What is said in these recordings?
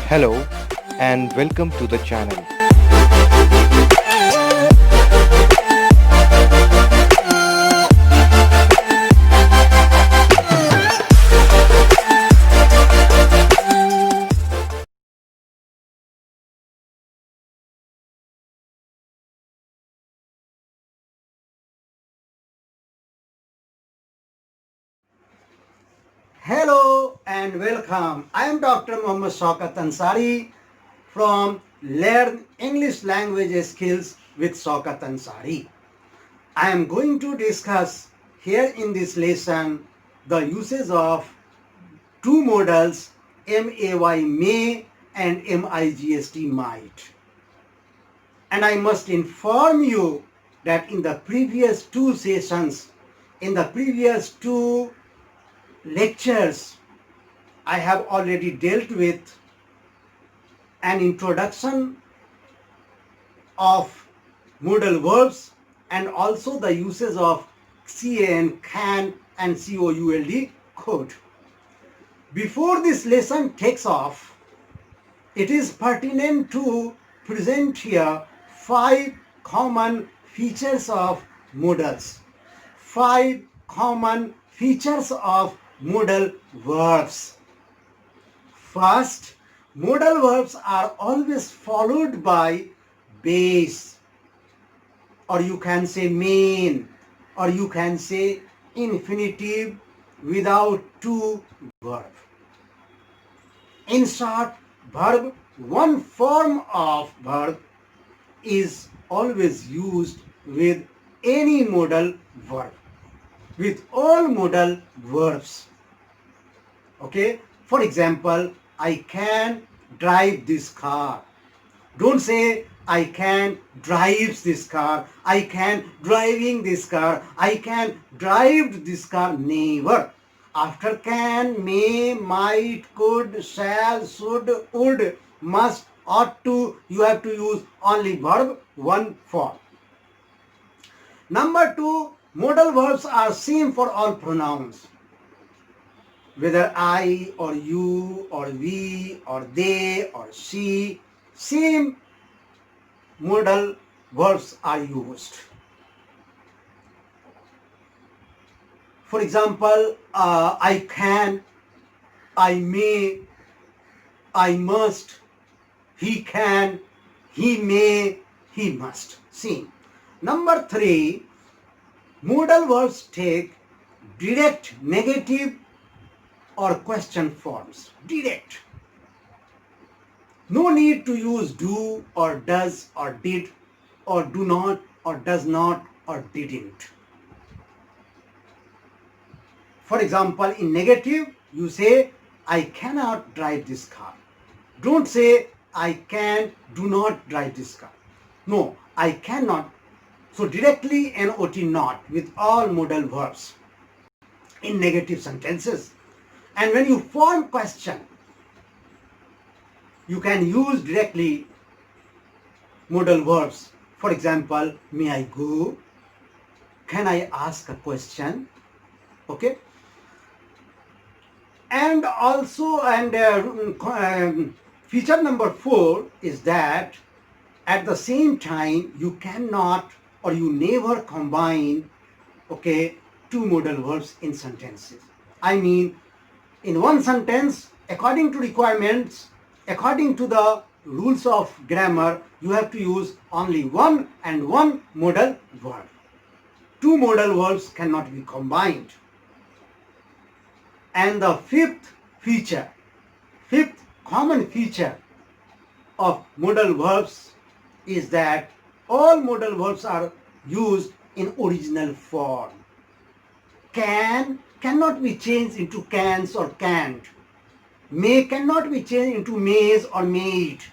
Hello and welcome to the channel. Hello and welcome. I am Dr. Mohammad Shaukat Ansari from Learn English Language Skills with Shaukat Ansari. I am going to discuss here in this lesson the uses of two modals may and migst might. And I must inform you that in the previous two sessions, in the previous two lectures, I have already dealt with an introduction of modal verbs and also the uses of can and could. Before this lesson takes off, it is pertinent to present here 5 common features of modals. 5 common features of modal verbs. First, modal verbs are always followed by base, or you can say main, or you can say infinitive without to verb. In short, verb, one form of verb is always used with any modal verb, with all modal verbs. Okay, for example, I can drive this car. Don't say I can drives this car, I can driving this car, I can drive this car. Never. After can, may, might, could, shall, should, would, must, ought to, you have to use only verb, one form. Number 2, modal verbs are same for all pronouns. Whether I or you or we or they or she, same modal verbs are used. For example, I can, I may, I must, he can, he may, he must. Same. Number 3, modal verbs take direct negative or question forms. Direct. No need to use do or does or did or do not or does not or didn't. For example, in negative, you say, I cannot drive this car. Don't say, I can, do not drive this car. No, I cannot. So directly not not with all modal verbs in negative sentences. And when you form question, you can use directly modal verbs. For example, may I go? Can I ask a question? Okay. And also, feature number 4 is that at the same time you cannot or you never combine, okay, two modal verbs in sentences. I mean, in one sentence, according to requirements, according to the rules of grammar, you have to use only one and one modal verb. Two modal verbs cannot be combined. And the fifth common feature of modal verbs is that all modal verbs are used in original form. Cannot be changed into cans or can't. May cannot be changed into mays or maid.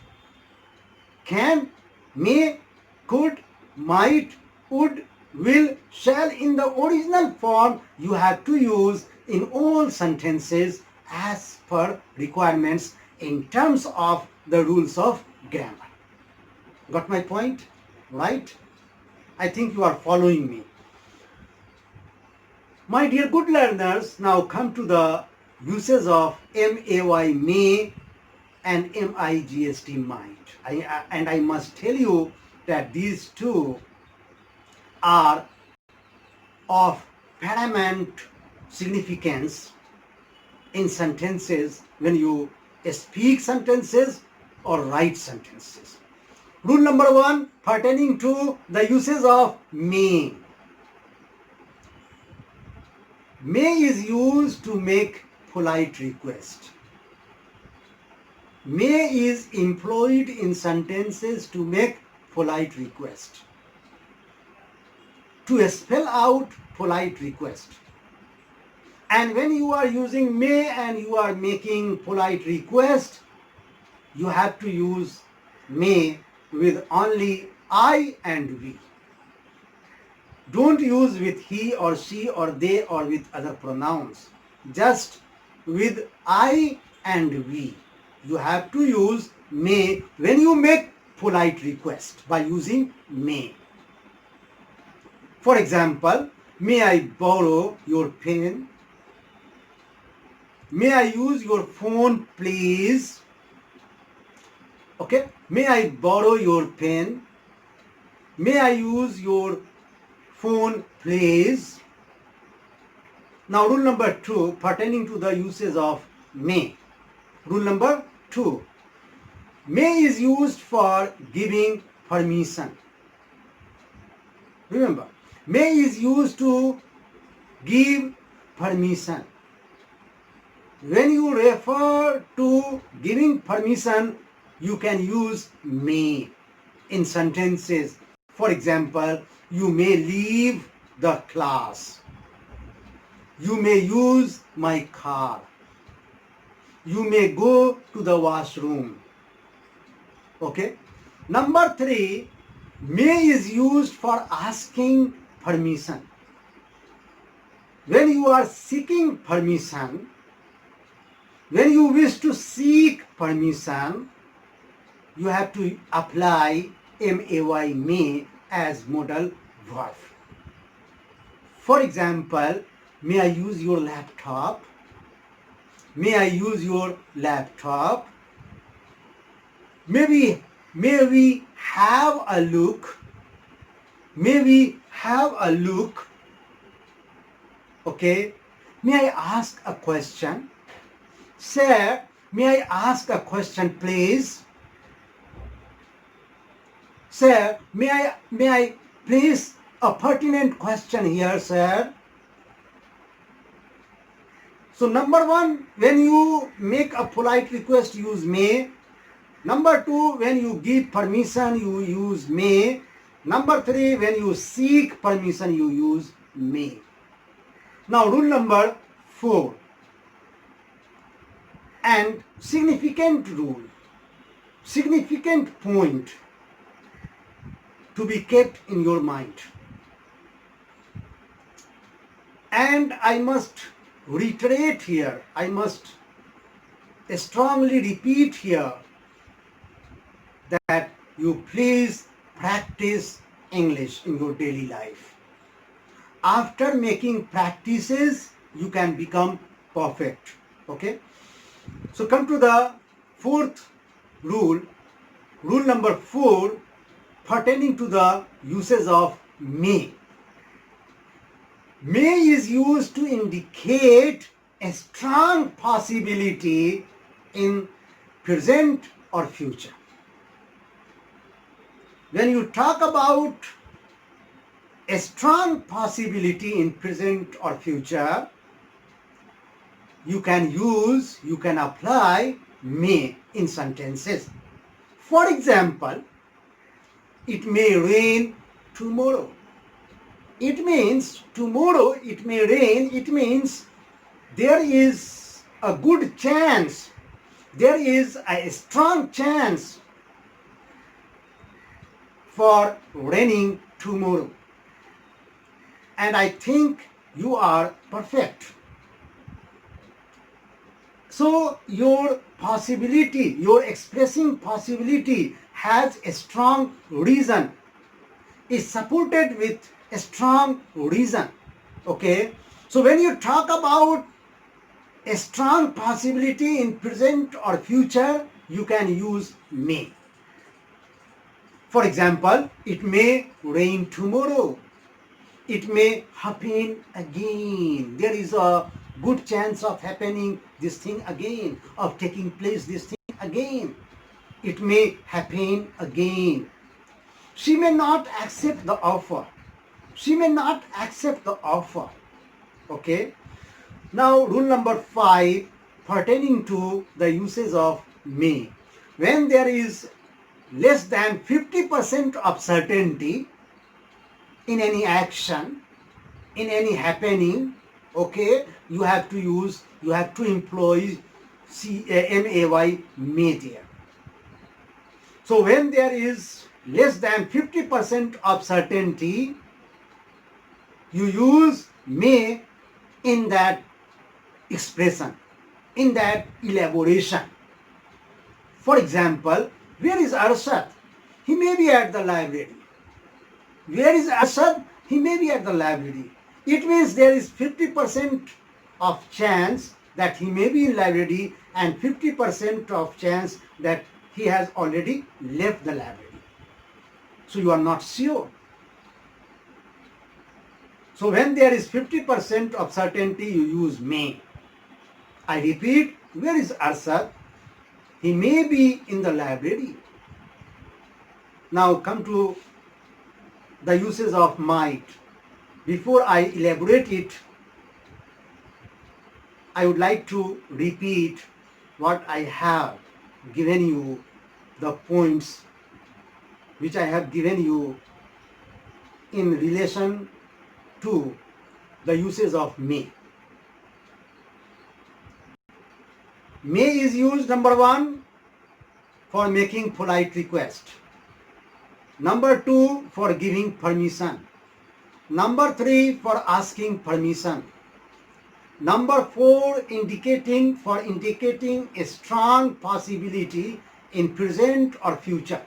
Can, may, could, might, would, will, shall in the original form you have to use in all sentences as per requirements in terms of the rules of grammar. Got my point? Right? I think you are following me. My dear good learners, now come to the uses of may and MIGST might. And I must tell you that these two are of paramount significance in sentences when you speak sentences or write sentences. Rule number 1 pertaining to the uses of may. May is used to make polite request. May is employed in sentences to make polite request, to spell out polite request. And when you are using may and you are making polite request, you have to use may with only I and we. Don't use with he or she or they or with other pronouns. Just with I and we. You have to use may when you make polite request by using may. For example, may I borrow your pen? May I use your phone, please? Okay. May I borrow your pen? May I use your phone, please? Now, rule number 2 pertaining to the uses of may. Rule number 2. May is used for giving permission. Remember, may is used to give permission. When you refer to giving permission, you can use may in sentences. For example, you may leave the class. You may use my car. You may go to the washroom. Okay. Number 3, may is used for asking permission. When you are seeking permission, when you wish to seek permission, you have to apply may as modal verb. For example, may I use your laptop? May I use your laptop? May we have a look? May we have a look? Okay. May I ask a question? Sir, may I ask a question, please? Sir, may I place a pertinent question here, sir? So number 1, when you make a polite request, use may. Number 2, when you give permission, you use may. Number 3, when you seek permission, you use may. Now, rule number 4, and significant rule, significant point to be kept in your mind. And I must reiterate here, I must strongly repeat here that you please practice English in your daily life. After making practices, you can become perfect. Okay. So come to the 4th rule, rule number 4, pertaining to the uses of may. May is used to indicate a strong possibility in present or future. When you talk about a strong possibility in present or future, you can apply may in sentences. For example, it may rain tomorrow. It means tomorrow it may rain. It means there is a good chance, there is a strong chance for raining tomorrow. And I think you are perfect. So your possibility, your expressing possibility has a strong reason, is supported with a strong reason. Okay. So when you talk about a strong possibility in present or future, you can use may. For example, it may rain tomorrow. It may happen again. There is a good chance of happening this thing again, of taking place this thing again. It may happen again. She may not accept the offer. She may not accept the offer. Okay. Now, rule number 5 pertaining to the usage of may. When there is less than 50% of certainty in any action, in any happening, okay, you have to employ may there. So when there is less than 50% of certainty, you use may in that expression, in that elaboration. For example, where is Arshad? He may be at the library. Where is Arshad? He may be at the library. It means there is 50% of chance that he may be in library and 50% of chance that he has already left the library. So you are not sure. So when there is 50% of certainty, you use may. I repeat, where is Arshad? He may be in the library. Now come to the uses of might. Before I elaborate it, I would like to repeat what I have given you, the points which I have given you in relation to the uses of may. May is used, number 1, for making polite request. Number 2, for giving permission. Number 3, for asking permission. Number 4, indicating a strong possibility in present or future.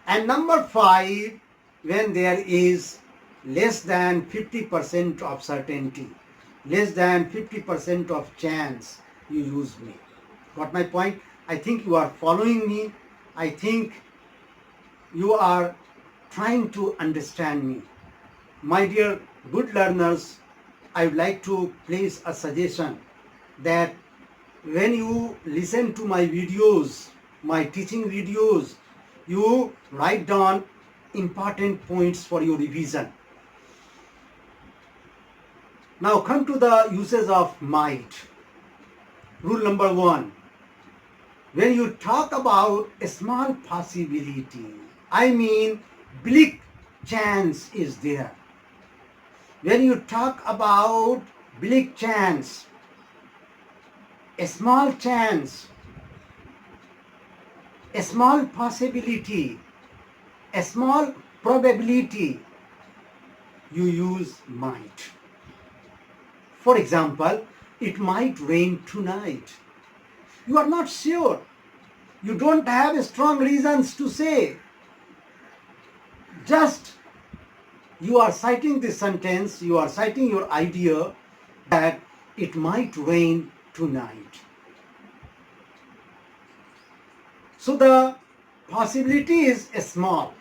And number 5, when there is less than 50% of certainty, less than 50% of chance, you use may. Got my point? I think you are following me. I think you are trying to understand me. My dear good learners, I would like to place a suggestion that when you listen to my videos, my teaching videos, you write down important points for your revision. Now come to the uses of might. Rule number 1. When you talk about a small possibility, I mean bleak chance is there. When you talk about bleak chance, a small chance, a small possibility, a small probability, you use might. For example, it might rain tonight. You are not sure. You don't have strong reasons to say. Just you are citing this sentence, you are citing your idea that it might rain tonight. So the possibility is small.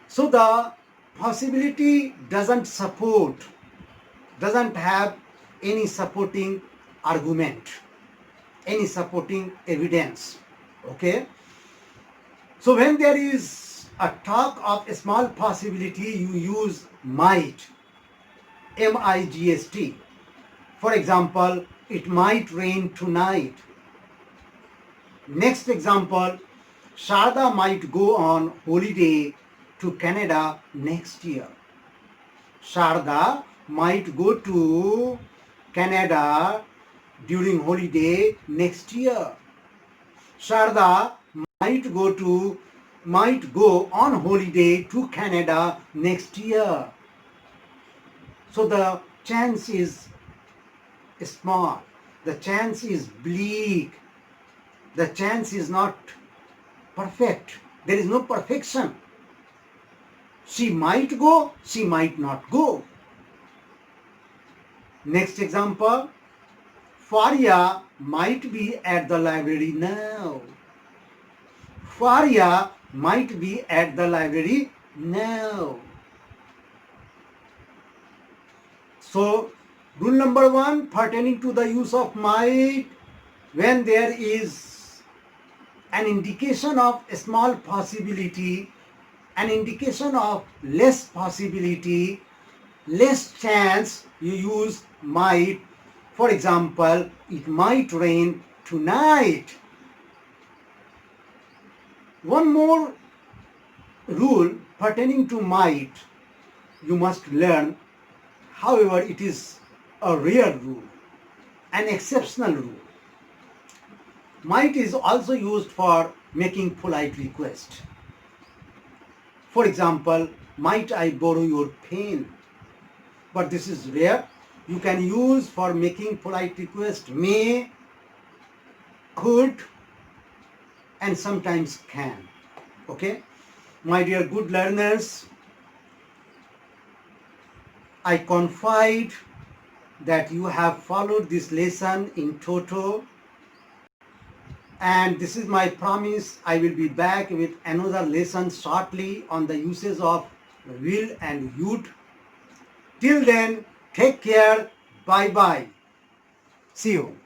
So the possibility doesn't have any supporting argument, any supporting evidence. Okay? So when there is a talk of a small possibility, you use might, M-I-G-S-T. For example, it might rain tonight. Next example, Sharda might go on holiday to Canada next year. Sharda might go to Canada during holiday next year. Sharda might go on holiday to Canada next year. So the chance is small. The chance is bleak. The chance is not perfect. There is no perfection. She might go, she might not go. Next example, Faria might be at the library now. Faria might be at the library now. So, rule number 1 pertaining to the use of might, when there is an indication of a small possibility, an indication of less possibility, less chance, you use might. For example, it might rain tonight. One more rule pertaining to might you must learn. However, it is a rare rule, an exceptional rule. Might is also used for making polite request. For example, might I borrow your pen? But this is rare. You can use for making polite request may, could, and sometimes can. Okay? My dear good learners, I confide that you have followed this lesson in toto, and this is my promise. I will be back with another lesson shortly on the uses of will and would. Till then, take care. Bye bye. See you.